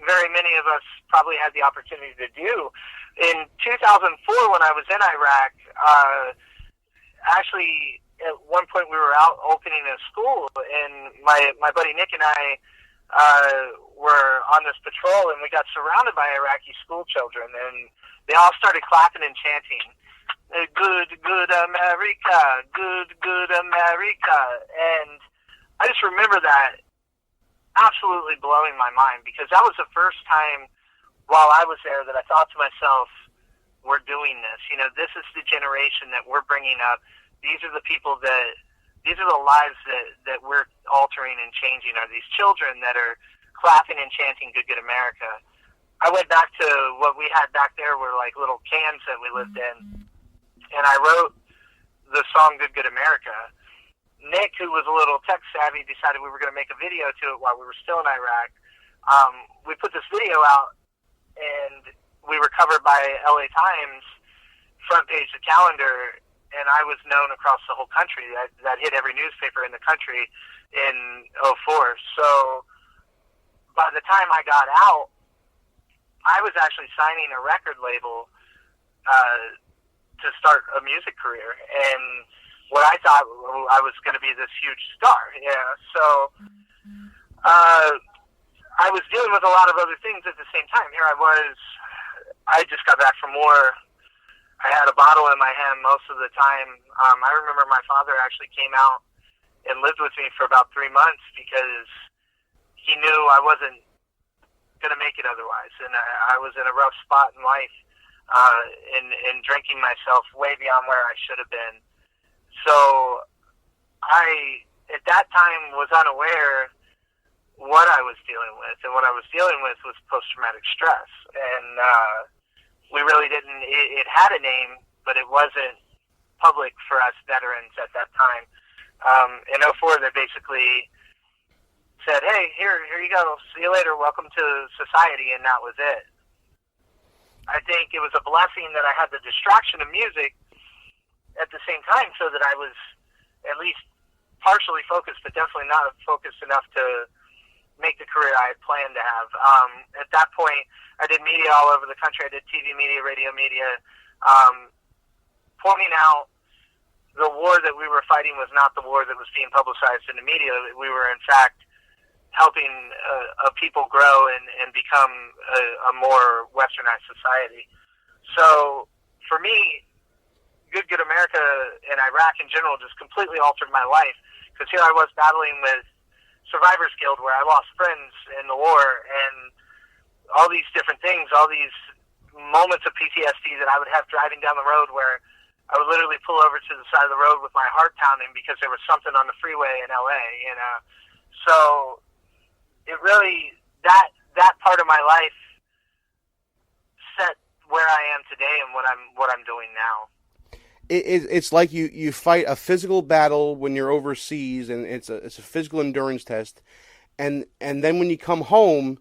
very many of us probably had the opportunity to do. In 2004, when I was in Iraq, actually, at one point we were out opening a school, and my buddy Nick and I were on this patrol, and we got surrounded by Iraqi school children, and they all started clapping and chanting. Good America, good America. And I just remember that absolutely blowing my mind, because that was the first time while I was there that I thought to myself, we're doing this. You know, this is the generation that we're bringing up. These are the people these are the lives that we're altering and changing, are these children that are clapping and chanting Good America. I went back to what we had back there were like little cans that we lived in, and I wrote the song Good America. Nick, who was a little tech savvy, decided we were going to make a video to it while we were still in Iraq. We put this video out, and we were covered by LA Times, front page of calendar, and I was known across the whole country. That hit every newspaper in the country in 2004. So by the time I got out, I was actually signing a record label to start a music career, and what I thought I was going to be this huge star. Yeah, so I was dealing with a lot of other things at the same time. Here I just got back from war. I had a bottle in my hand most of the time. I remember my father actually came out and lived with me for about 3 months because he knew I wasn't going to make it otherwise, and I was in a rough spot in life, in drinking myself way beyond where I should have been. So I, at that time, was unaware what I was dealing with, and what I was dealing with was post-traumatic stress. And we really didn't, it had a name, but it wasn't public for us veterans at that time. In 2004, they basically said, hey, here you go, see you later, welcome to society, and that was it. I think it was a blessing that I had the distraction of music at the same time, so that I was at least partially focused, but definitely not focused enough to make the career I had planned to have. At that point, I did media all over the country. I did TV media, radio media, pointing out the war that we were fighting was not the war that was being publicized in the media. We were, in fact, helping a people grow and become a more westernized society. So, for me, Good America and Iraq in general just completely altered my life, because here I was battling with Survivors Guild, where I lost friends in the war, and all these different things, all these moments of PTSD that I would have driving down the road, where I would literally pull over to the side of the road with my heart pounding because there was something on the freeway in LA, you know. So it really, that part of my life set where I am today and what I'm doing now. It's like you fight a physical battle when you're overseas, and it's a physical endurance test, and then when you come home,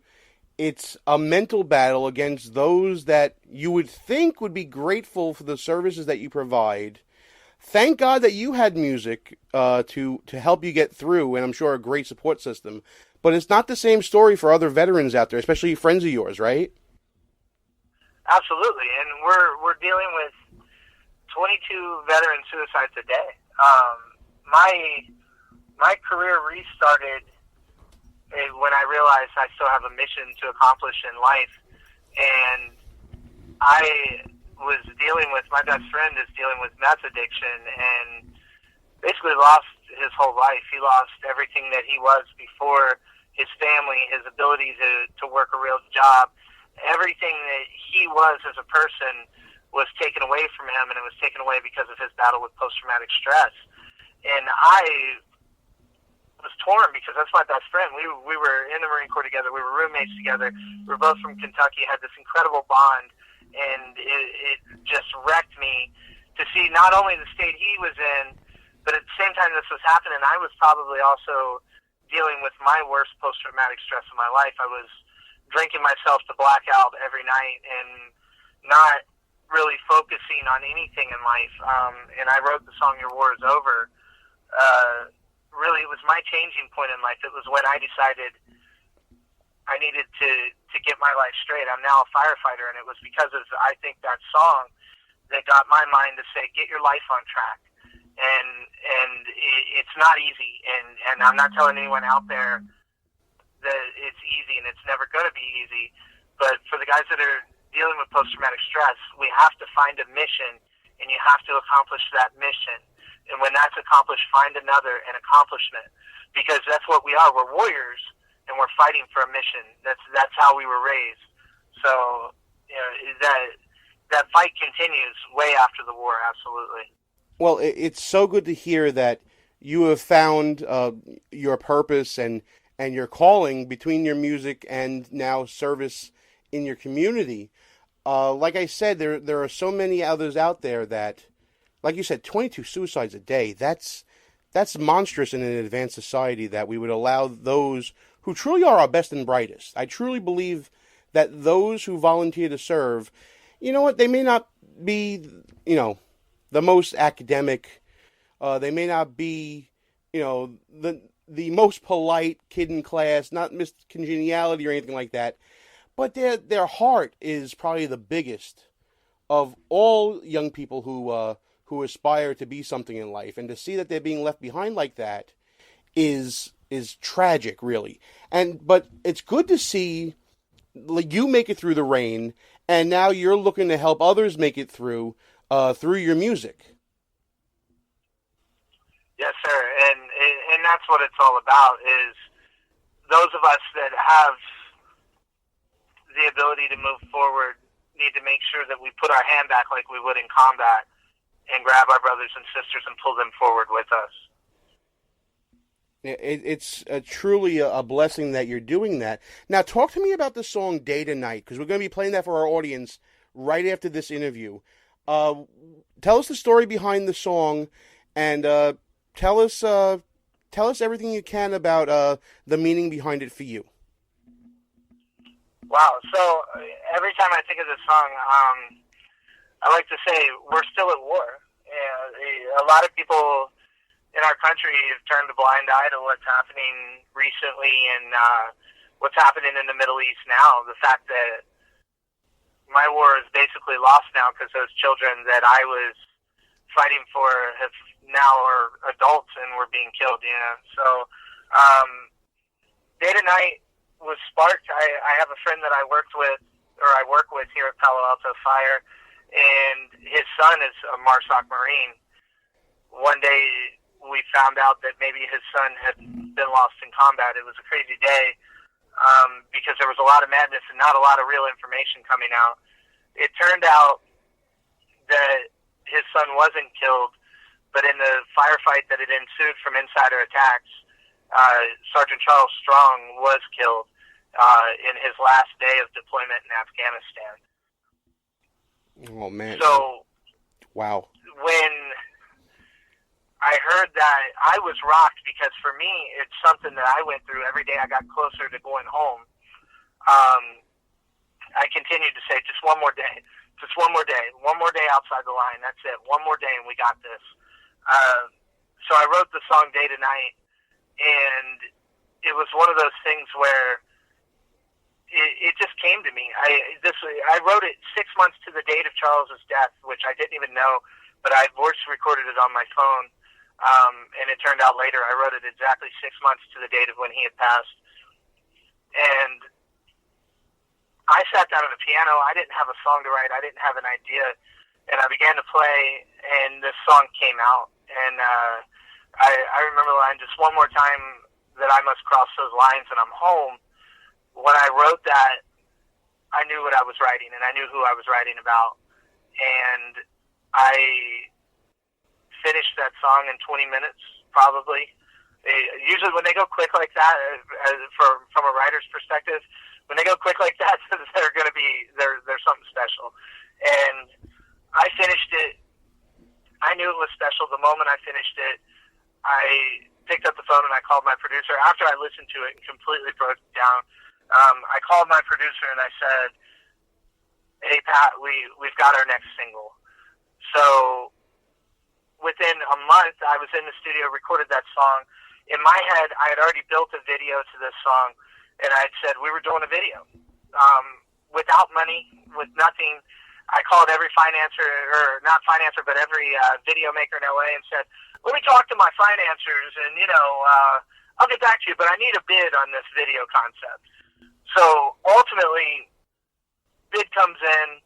it's a mental battle against those that you would think would be grateful for the services that you provide. Thank God that you had music to help you get through, and I'm sure a great support system. But it's not the same story for other veterans out there, especially friends of yours, right? Absolutely, and we're dealing with 22 veteran suicides a day. My career restarted when I realized I still have a mission to accomplish in life, and I was dealing with, my best friend is dealing with meth addiction, and basically lost his whole life. He lost everything that he was before, his family, his ability to work a real job. Everything that he was as a person was taken away from him, and it was taken away because of his battle with post-traumatic stress. And I was torn because that's my best friend. We were in the Marine Corps together. We were roommates together. We were both from Kentucky, had this incredible bond, and it just wrecked me to see not only the state he was in, but at the same time this was happening, I was probably also dealing with my worst post-traumatic stress of my life. I was drinking myself to blackout every night and not really focusing on anything in life. And I wrote the song Your War Is Over. Really, it was my changing point in life. It was when I decided I needed to get my life straight. I'm now a firefighter, and it was because of, I think, that song that got my mind to say, get your life on track. And it's not easy, and I'm not telling anyone out there that it's easy, and it's never going to be easy. But for the guys that are dealing with post-traumatic stress, we have to find a mission and you have to accomplish that mission. And when that's accomplished, find another and accomplishment, because that's what we are. We're warriors, and we're fighting for a mission. That's how we were raised. So that fight continues way after the war. Absolutely. Well, it's so good to hear that you have found your purpose and your calling between your music and now service in your community. Like I said, there are so many others out there that, like you said, 22 suicides a day. That's monstrous in an advanced society, that we would allow those who truly are our best and brightest. I truly believe that those who volunteer to serve, you know what, they may not be, the most academic. They may not be, the most polite kid in class, not Mr. Congeniality or anything like that. But their heart is probably the biggest of all young people who aspire to be something in life. And to see that they're being left behind like that is tragic, really. But it's good to see you make it through the rain, and now you're looking to help others make it through your music. Yes, sir. And that's what it's all about, is those of us that have the ability to move forward need to make sure that we put our hand back like we would in combat and grab our brothers and sisters and pull them forward with us. It's truly a blessing that you're doing that. Now, talk to me about the song Day to Night, because we're going to be playing that for our audience right after this interview. Tell us the story behind the song, and tell us everything you can about the meaning behind it for you. Wow. So every time I think of this song, I like to say we're still at war. A lot of people in our country have turned a blind eye to what's happening recently and what's happening in the Middle East now. The fact that my war is basically lost now because those children that I was fighting for have now are adults and were being killed. So Day to Night was sparked. I have a friend that I work with here at Palo Alto Fire, and his son is a MARSOC Marine. One day we found out that maybe his son had been lost in combat. It was a crazy day because there was a lot of madness and not a lot of real information coming out. It turned out that his son wasn't killed, but in the firefight that had ensued from insider attacks, Sergeant Charles Strong was killed in his last day of deployment in Afghanistan. Oh, man. So, wow. When I heard that, I was rocked, because for me, it's something that I went through every day I got closer to going home. I continued to say, just one more day, one more day outside the line, that's it, one more day and we got this. So I wrote the song Day to Night, and it was one of those things where it just came to me. I wrote it 6 months to the date of Charles's death, which I didn't even know, but I voice recorded it on my phone, and it turned out later I wrote it exactly 6 months to the date of when he had passed. And I sat down at the piano. I didn't have a song to write. I didn't have an idea, and I began to play, and this song came out. And I remember the line, just one more time that I must cross those lines and I'm home. When I wrote that, I knew what I was writing, and I knew who I was writing about. And I finished that song in 20 minutes, probably. Usually when they go quick like that, from a writer's perspective, when they go quick like that, they're going to be, there's something special. And I finished it. I knew it was special the moment I finished it. I picked up the phone and I called my producer. After I listened to it and completely broke it down, I called my producer and I said, "Hey Pat, we've got our next single." So within a month, I was in the studio, recorded that song. In my head, I had already built a video to this song, and I had said we were doing a video. Without money, with nothing, I called every financer, or not financer, but every video maker in LA and said, "Let me talk to my financiers, and I'll get back to you, but I need a bid on this video concept." So ultimately, bid comes in.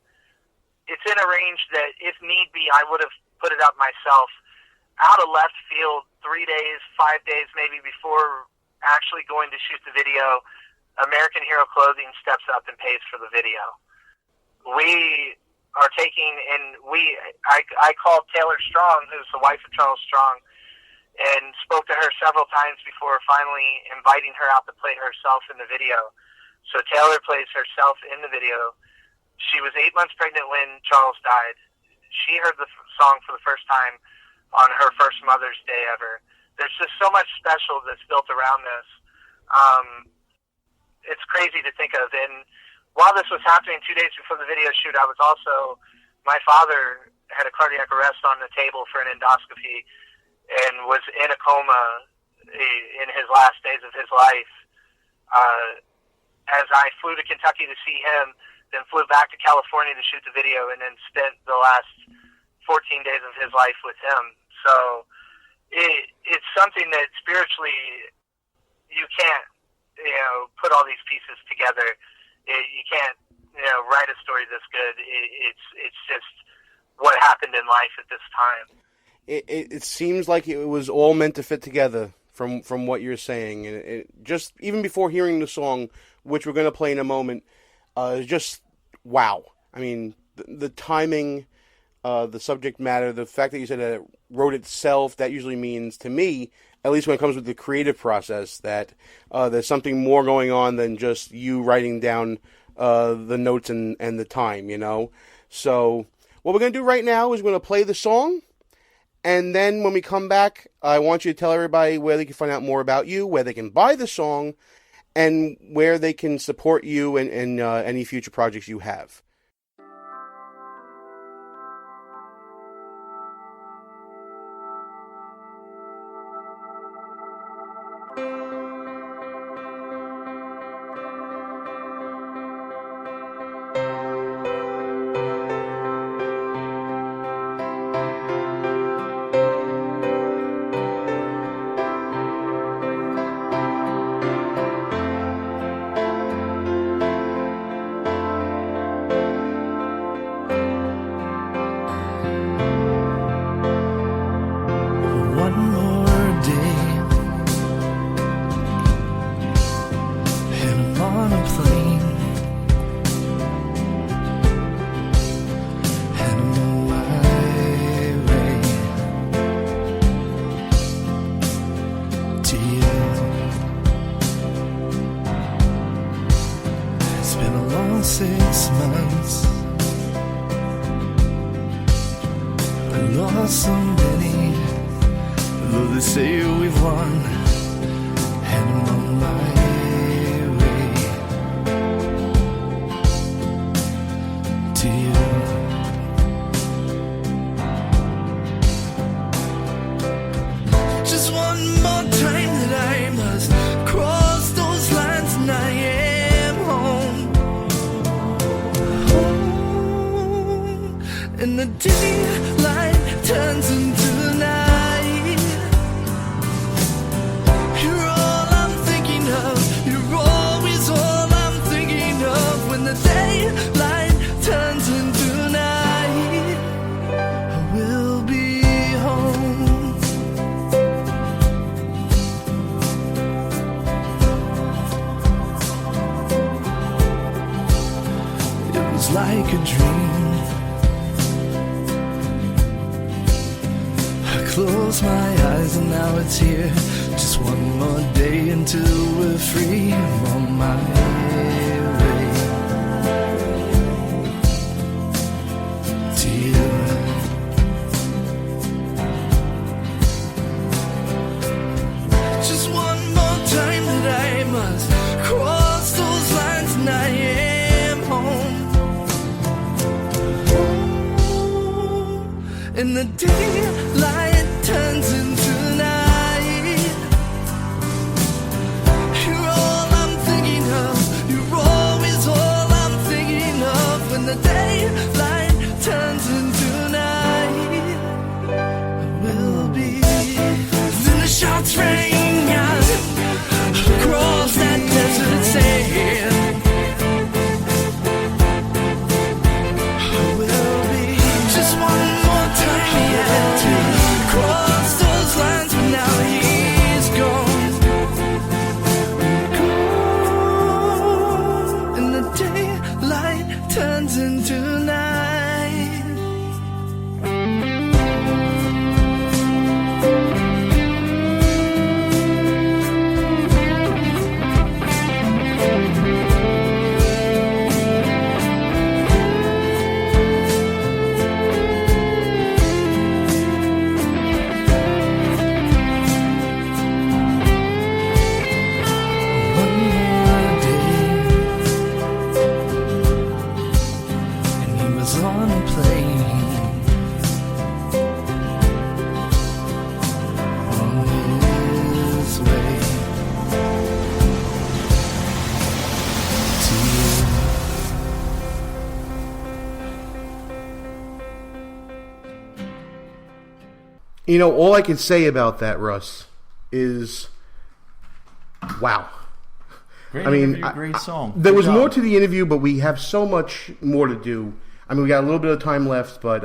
it's in a range that, if need be, I would have put it up myself out of left field 3 days, 5 days maybe before actually going to shoot the video. American Hero Clothing steps up and pays for the video. We are taking, and I called Taylor Strong, who's the wife of Charles Strong, and spoke to her several times before finally inviting her out to play herself in the video. So Taylor plays herself in the video. She was 8 months pregnant when Charles died. She heard the song for the first time on her first Mother's Day ever. There's just so much special that's built around this. It's crazy to think of. And while this was happening 2 days before the video shoot, I was also, my father had a cardiac arrest on the table for an endoscopy and was in a coma in his last days of his life. As I flew to Kentucky to see him, then flew back to California to shoot the video, and then spent the last 14 days of his life with him. So it's something that spiritually you can't, put all these pieces together. You can't, write a story this good. It's just what happened in life at this time. It seems like it was all meant to fit together from what you're saying, and it just even before hearing the song, which we're going to play in a moment, just wow. I mean, the timing, the subject matter, the fact that you said that it wrote itself, that usually means to me, at least when it comes with the creative process, that there's something more going on than just you writing down the notes and the time, So what we're going to do right now is we're going to play the song, and then when we come back, I want you to tell everybody where they can find out more about you, where they can buy the song, and where they can support you in any future projects you have. And the daylight turns into night. You're all I'm thinking of. You're always all I'm thinking of. When the daylight turns into night, I will be. Then the shots ring out across that desert sand. I will be. You know, all I can say about that, Russ, is wow. Great I mean, interview, great song. There Good was job. more to the interview, but we have so much more to do. I mean, we got a little bit of time left, but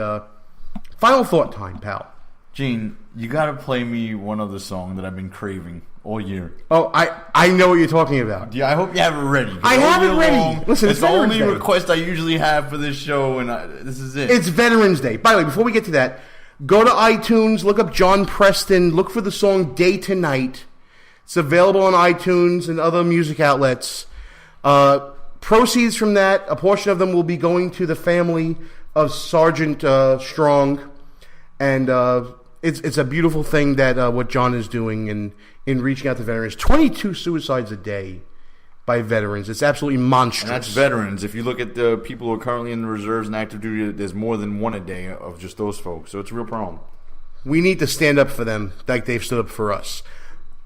final thought time, pal. Gene, you got to play me one other song that I've been craving all year. Oh, I know what you're talking about. Yeah, I hope you have it ready. I have it ready. Listen, it's it's the Veterans only Day. request I usually have for this show, and this is it. It's Veterans Day. By the way, before we get to that, go to iTunes, look up John Preston, look for the song Day to Night. It's available on iTunes and other music outlets. Proceeds from that, a portion of them will be going to the family of Sergeant Strong. And it's a beautiful thing that what John is doing in reaching out to veterans. 22 suicides a day by veterans. It's absolutely monstrous. And that's veterans. If you look at the people who are currently in the reserves and active duty, there's more than one a day of just those folks. So it's a real problem. We need to stand up for them like they've stood up for us.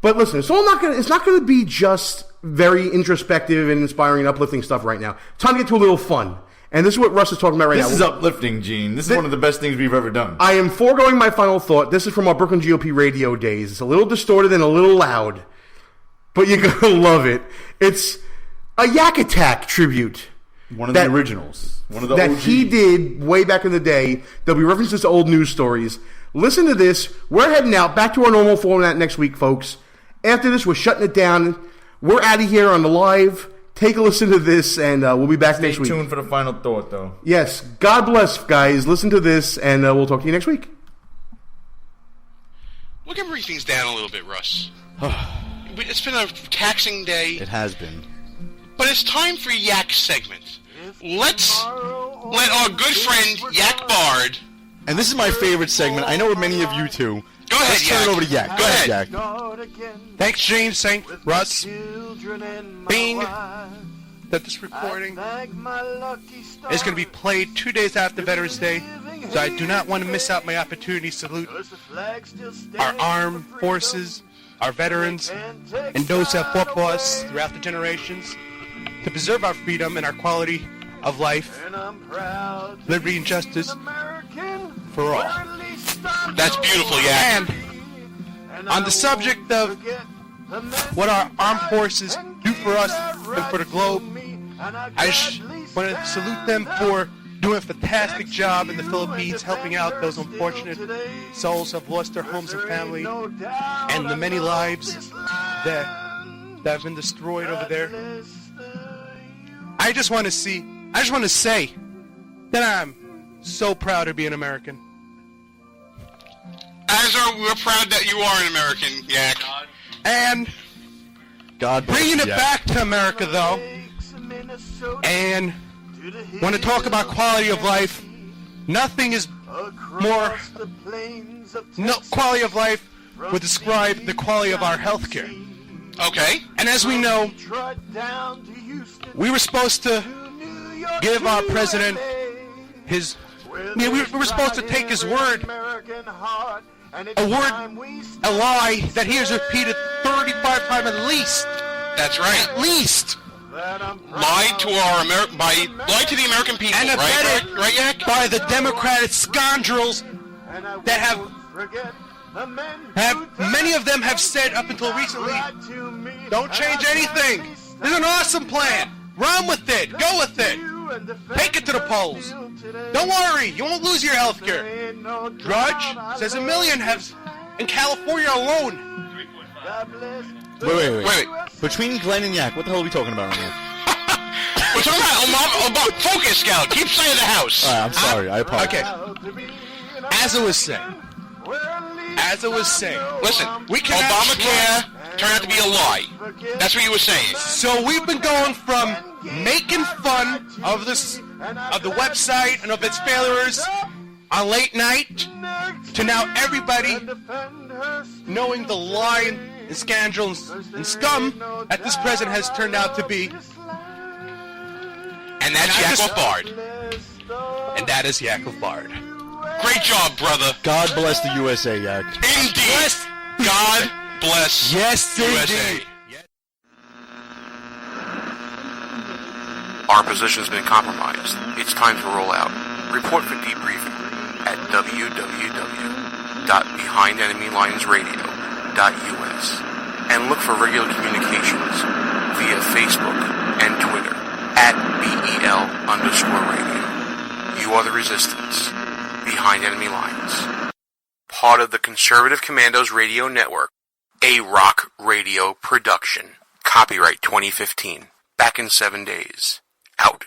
But listen, it's not going to be just very introspective and inspiring and uplifting stuff right now. Time to get to a little fun. And this is what Russ is talking about right now. This is uplifting, Gene. This is one of the best things we've ever done. I am foregoing my final thought. This is from our Brooklyn GOP radio days. It's a little distorted and a little loud, but you're going to love it. It's a Yak Attack tribute. One of the originals. One of the that OGs. he did way back in the day. There'll be references to old news stories. Listen to this. We're heading out back to our normal format next week, folks. After this, we're shutting it down. We're out of here on the live. Take a listen to this, and we'll be back next week. Stay tuned for the final thought, though. Yes. God bless, guys. Listen to this, and we'll talk to you next week. We can bring things down a little bit, Russ. It's been a taxing day. It has been. But it's time for Yak segment. Let's let our good friend Yak Bard. And this is my favorite segment. I know many of you too. Go ahead, Let's turn it over to Yak. Go ahead, Yak. Thanks, James. Thank Russ. Being that this recording is going to be played 2 days after Veterans Day, so I do not want to miss out my opportunity to salute our armed forces, our veterans, and those who have fought for us throughout the generations to preserve our freedom and our quality of life, liberty, and justice for all. That's beautiful, Yak. And on the subject of what our armed forces do for us and for the globe, I want to salute them for doing a fantastic job in the Philippines, helping out those unfortunate souls who have lost their homes and family, and the many lives that have been destroyed over there. I just want to say that I'm so proud to be an American. We're proud that you are an American, Yak. And God bless bringing you, it Yak. back to America, though, and want to talk about quality of life, nothing is more... No quality of life would describe the quality of our health care. Okay. And as we know, we were supposed to give our president his... we were supposed to take his word, a lie that he has repeated 35 times at least. That's right. At least. Lied to the American people, and right? abetted Right, Yak? by the Democratic scoundrels that have many of them have said up until recently, don't change anything. This is an awesome plan. Run with it. Go with it. Take it to the polls. Don't worry. You won't lose your health care. Drudge says 1 million have in California alone. Wait. Between Glenn and Yak, what the hell are we talking about right now? We're talking about Focus Scout. Keep saying the house. All right, I'm sorry. I apologize. Okay. As I was saying. Listen, we cannot Obamacare turned out to be a lie. That's what you were saying. So we've been going from making fun of the website and of its failures on late night to now everybody knowing the lie and scandal and scum that this president has turned out to be. And that's Yak Bard. And that is Yak Bard. Great job, brother. God bless the USA, Yak. Indeed. God bless yes, USA. Indeed. Our position's been compromised. It's time to roll out. Report for debriefing at www. www.behindenemylinesradio.us and look for regular communications via Facebook and Twitter at BEL_radio. You are the resistance. Behind Enemy Lines. Part of the Conservative Commandos Radio Network. A rock radio production. Copyright 2015. Back in 7 days. Out.